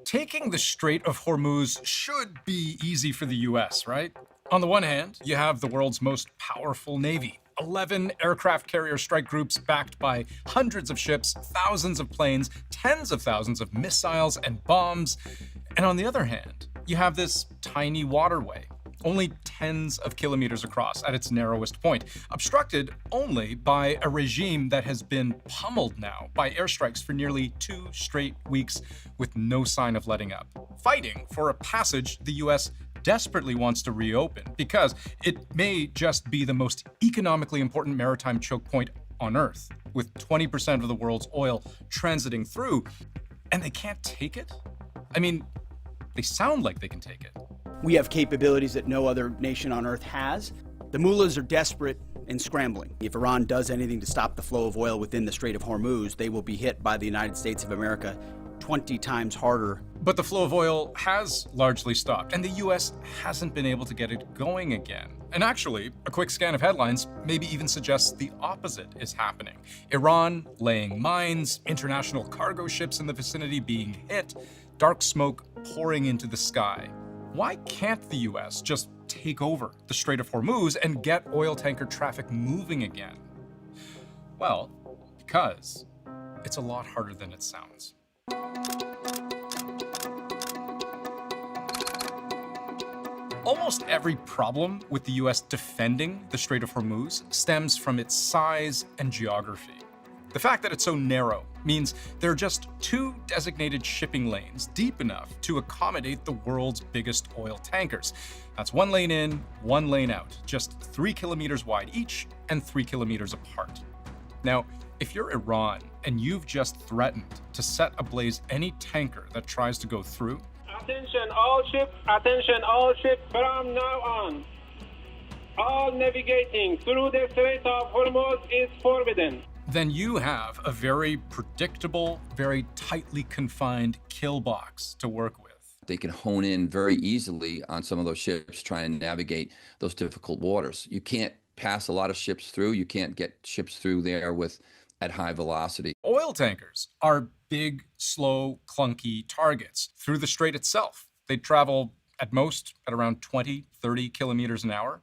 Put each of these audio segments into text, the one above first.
Taking the Strait of Hormuz should be easy for the U.S., right? On the one hand, you have the world's most powerful navy, 11 aircraft carrier strike groups backed by hundreds of ships, thousands of planes, tens of thousands of missiles and bombs. And on the other hand, you have this tiny waterway, only tens of kilometers across at its narrowest point, obstructed only by a regime that has been pummeled now by airstrikes for nearly 2 straight weeks with no sign of letting up, fighting for a passage the U.S. desperately wants to reopen because it may just be the most economically important maritime choke point on Earth, with 20% of the world's oil transiting through, and they can't take it? I mean, they sound like they can take it. We have capabilities that no other nation on Earth has. The mullahs are desperate and scrambling. If Iran does anything to stop the flow of oil within the Strait of Hormuz, they will be hit by the United States of America 20 times harder. But the flow of oil has largely stopped, and the U.S. hasn't been able to get it going again. And actually, a quick scan of headlines maybe even suggests the opposite is happening. Iran laying mines, international cargo ships in the vicinity being hit, dark smoke pouring into the sky. Why can't the U.S. just take over the Strait of Hormuz and get oil tanker traffic moving again? Well, because it's a lot harder than it sounds. Almost every problem with the U.S. defending the Strait of Hormuz stems from its size and geography. The fact that it's so narrow means there are just 2 designated shipping lanes deep enough to accommodate the world's biggest oil tankers. That's 1 lane in, 1 lane out, just 3 kilometers wide each and 3 kilometers apart. Now, if you're Iran and you've just threatened to set ablaze any tanker that tries to go through, attention all ships from now on. All navigating through the Strait of Hormuz is forbidden. Then you have a very predictable, very tightly confined kill box to work with. They can hone in very easily on some of those ships trying to navigate those difficult waters. You can't pass a lot of ships through. You can't get ships through there at high velocity. Oil tankers are big, slow, clunky targets through the strait itself. They travel at most at around 20, 30 kilometers an hour.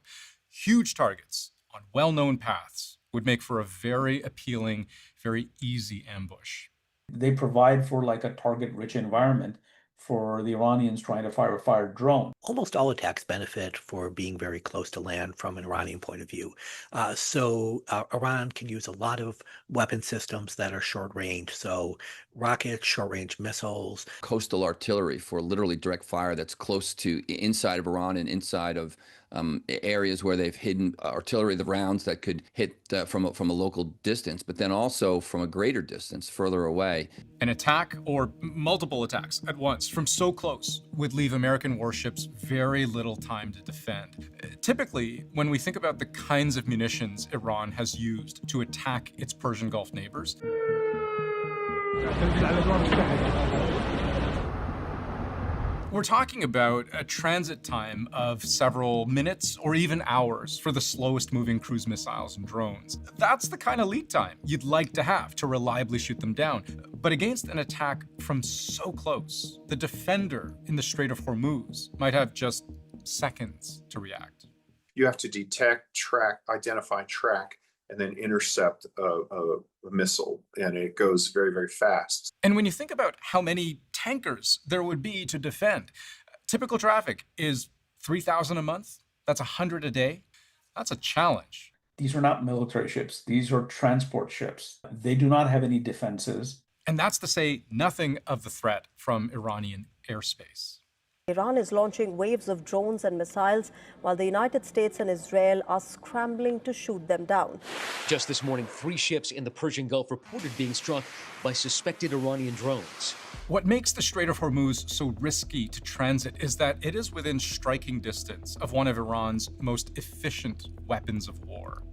Huge targets on well-known paths would make for a very appealing, very easy ambush. They provide for like a target-rich environment for the Iranians trying to fire a fired drone. Almost all attacks benefit for being very close to land from an Iranian point of view. So Iran can use a lot of weapon systems that are short range. So rockets, short range missiles. Coastal artillery for literally direct fire that's close to inside of Iran and inside of areas where they've hidden artillery, the rounds that could hit from a local distance, but then also from a greater distance further away. An attack or multiple attacks at once from so close would leave American warships very little time to defend. Typically, when we think about the kinds of munitions Iran has used to attack its Persian Gulf neighbors, we're talking about a transit time of several minutes or even hours for the slowest moving cruise missiles and drones. That's the kind of lead time you'd like to have to reliably shoot them down. But against an attack from so close, the defender in the Strait of Hormuz might have just seconds to react. You have to detect, track, identify, track, and then intercept a missile, and it goes very, very fast. And when you think about how many tankers there would be to defend, typical traffic is 3,000 a month. That's 100 a day. That's a challenge. These are not military ships. These are transport ships. They do not have any defenses. And that's to say nothing of the threat from Iranian airspace. Iran is launching waves of drones and missiles while the United States and Israel are scrambling to shoot them down. Just this morning, 3 ships in the Persian Gulf reported being struck by suspected Iranian drones. What makes the Strait of Hormuz so risky to transit is that it is within striking distance of one of Iran's most efficient weapons of war.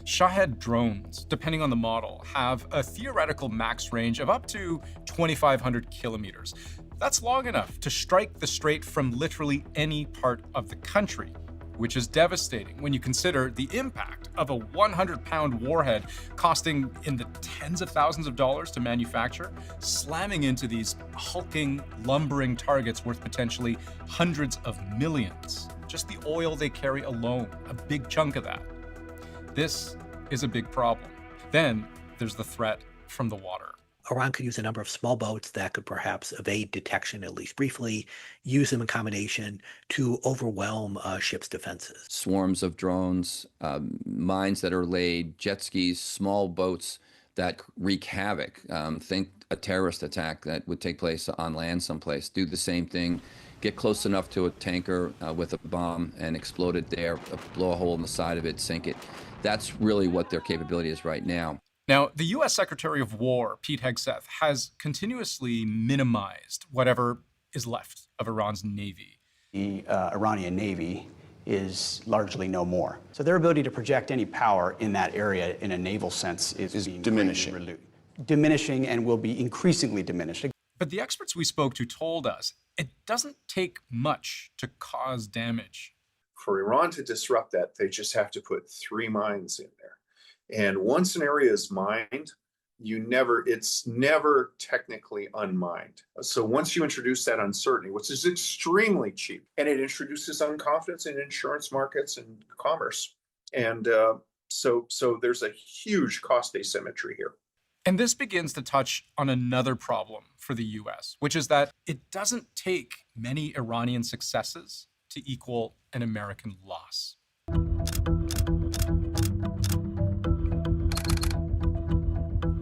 Shahed drones, depending on the model, have a theoretical max range of up to 2,500 kilometers. That's long enough to strike the strait from literally any part of the country. which is devastating when you consider the impact of a 100-pound warhead costing in the tens of thousands of dollars to manufacture, slamming into these hulking, lumbering targets worth potentially hundreds of millions. Just the oil they carry alone, a big chunk of that. This is a big problem. Then there's the threat from the water. Iran could use a number of small boats that could perhaps evade detection, at least briefly, use them in combination to overwhelm ships' defenses. Swarms of drones, mines that are laid, jet skis, small boats that wreak havoc. Think a terrorist attack that would take place on land someplace. Do the same thing. Get close enough to a tanker with a bomb and explode it there, blow a hole in the side of it, sink it. That's really what their capability is right now. Now, the U.S. Secretary of War, Pete Hegseth, has continuously minimized whatever is left of Iran's navy. The Iranian navy is largely no more. So their ability to project any power in that area in a naval sense is diminishing and will be increasingly diminished. But the experts we spoke to told us it doesn't take much to cause damage. For Iran to disrupt that, they just have to put 3 mines in there. And once an area is mined, it's never technically unmined. So once you introduce that uncertainty, which is extremely cheap, and it introduces unconfidence in insurance markets and commerce. And so there's a huge cost asymmetry here. And this begins to touch on another problem for the U.S., which is that it doesn't take many Iranian successes to equal an American loss.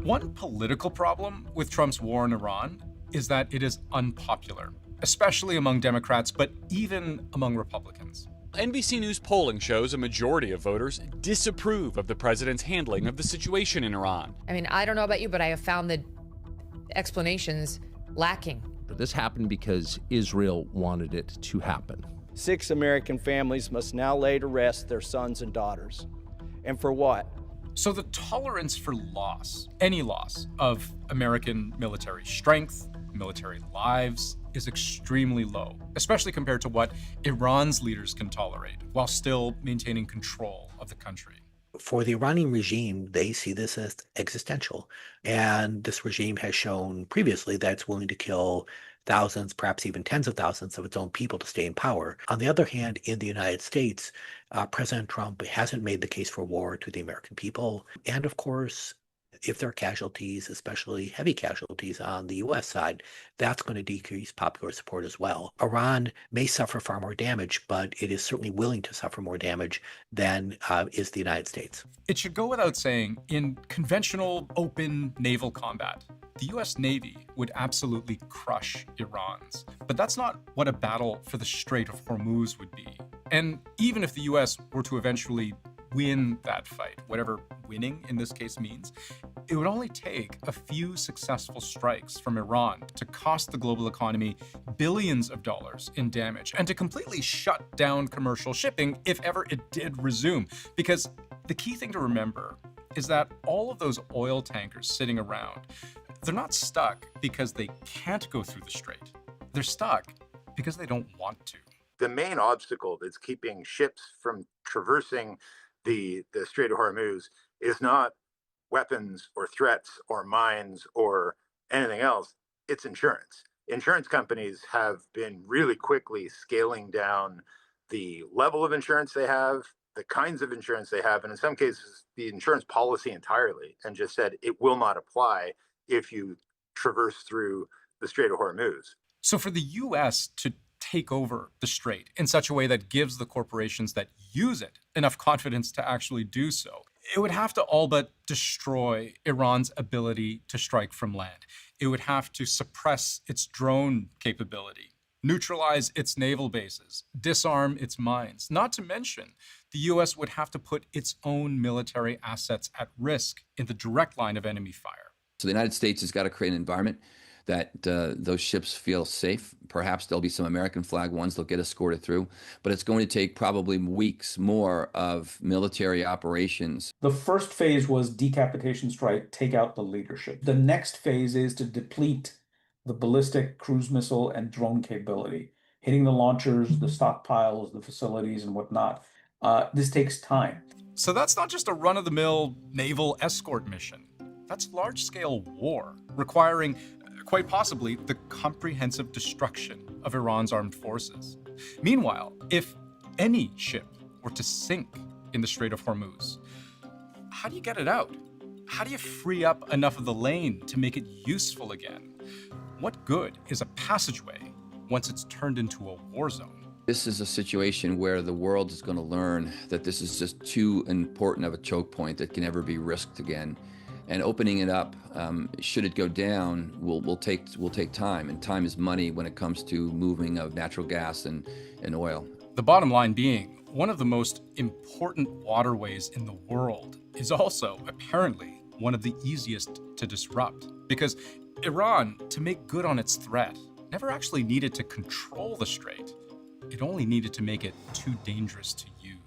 One political problem with Trump's war in Iran is that it is unpopular, especially among Democrats, but even among Republicans. NBC News polling shows a majority of voters disapprove of the president's handling of the situation in Iran. I mean, I don't know about you, but I have found the explanations lacking. This happened because Israel wanted it to happen. 6 American families must now lay to rest their sons and daughters. And for what? So the tolerance for loss, any loss of American military strength, military lives, is extremely low, especially compared to what Iran's leaders can tolerate while still maintaining control of the country. For the Iranian regime, they see this as existential. And this regime has shown previously that it's willing to kill thousands, perhaps even tens of thousands of its own people to stay in power. On the other hand, in the United States, President Trump hasn't made the case for war to the American people. And of course, if there are casualties, especially heavy casualties on the U.S. side, that's going to decrease popular support as well. Iran may suffer far more damage, but it is certainly willing to suffer more damage than is the United States. It should go without saying, in conventional open naval combat, the U.S. Navy would absolutely crush Iran's. But that's not what a battle for the Strait of Hormuz would be. And even if the U.S. were to eventually win that fight, whatever winning in this case means, it would only take a few successful strikes from Iran to cost the global economy billions of dollars in damage and to completely shut down commercial shipping if ever it did resume. Because the key thing to remember is that all of those oil tankers sitting around, they're not stuck because they can't go through the strait. They're stuck because they don't want to. The main obstacle that's keeping ships from traversing the Strait of Hormuz is not weapons or threats or mines or anything else. It's insurance. Insurance companies have been really quickly scaling down the level of insurance they have, the kinds of insurance they have, and in some cases, the insurance policy entirely, and just said it will not apply if you traverse through the Strait of Hormuz. So for the U.S. to take over the strait in such a way that gives the corporations that use it enough confidence to actually do so, it would have to all but destroy Iran's ability to strike from land. It would have to suppress its drone capability, neutralize its naval bases, disarm its mines. Not to mention, the U.S. would have to put its own military assets at risk in the direct line of enemy fire. So the United States has got to create an environment that those ships feel safe. Perhaps there'll be some American flag ones they'll get escorted through, but it's going to take probably weeks more of military operations. The first phase was decapitation strike, take out the leadership. The next phase is to deplete the ballistic, cruise missile, and drone capability. hitting the launchers, the stockpiles, the facilities, and whatnot. This takes time. So that's not just a run-of-the-mill naval escort mission. That's large-scale war, requiring, quite possibly, the comprehensive destruction of Iran's armed forces. Meanwhile, if any ship were to sink in the Strait of Hormuz, how do you get it out? How do you free up enough of the lane to make it useful again? What good is a passageway once it's turned into a war zone? This is a situation where the world is going to learn that this is just too important of a choke point that can never be risked again. And opening it up, should it go down, will take time. And time is money when it comes to moving of natural gas and oil. The bottom line being, one of the most important waterways in the world is also, apparently, one of the easiest to disrupt. Because Iran, to make good on its threat, never actually needed to control the strait. It only needed to make it too dangerous to use.